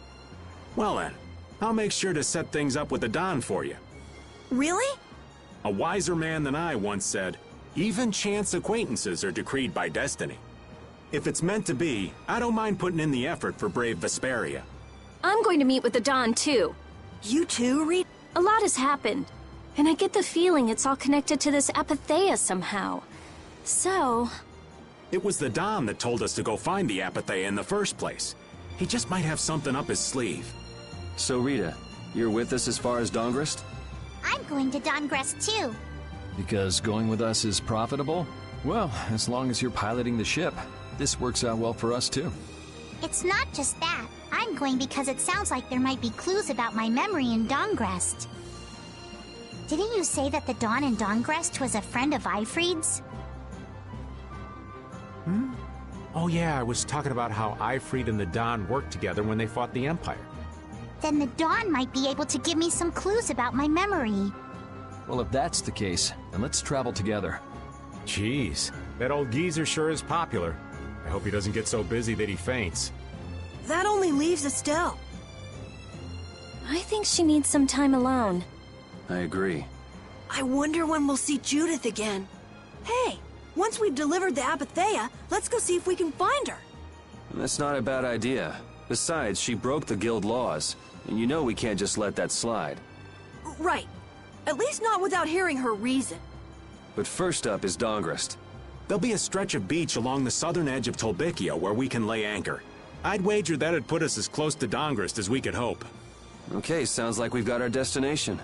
Well then, I'll make sure to set things up with the Don for you. Really? A wiser man than I once said, even chance acquaintances are decreed by destiny. If it's meant to be, I don't mind putting in the effort for brave Vesperia. I'm going to meet with the Don, too. You too, Reed? A lot has happened, and I get the feeling it's all connected to this Apatheia somehow. So... It was the Don that told us to go find the Apatheia in the first place. He just might have something up his sleeve. So Rita, you're with us as far as Dongris? I'm going to Dongris too. Because going with us is profitable? Well, as long as you're piloting the ship, this works out well for us too. It's not just that. I'm going because it sounds like there might be clues about my memory in Dongris. Didn't you say that the Dawn in Dawngrest was a friend of Eifried's? Oh yeah, I was talking about how Eifried and the Dawn worked together when they fought the Empire. Then the Dawn might be able to give me some clues about my memory. Well, if that's the case, then let's travel together. Jeez, that old geezer sure is popular. I hope he doesn't get so busy that he faints. That only leaves Estelle. I think she needs some time alone. I agree. I wonder when we'll see Judith again. Hey, once we've delivered the Apatheia, let's go see if we can find her. That's not a bad idea. Besides, she broke the guild laws, and you know we can't just let that slide. Right. At least not without hearing her reason. But first up is Dawngrest. There'll be a stretch of beach along the southern edge of Tolbikia where we can lay anchor. I'd wager that'd put us as close to Dawngrest as we could hope. Okay, sounds like we've got our destination.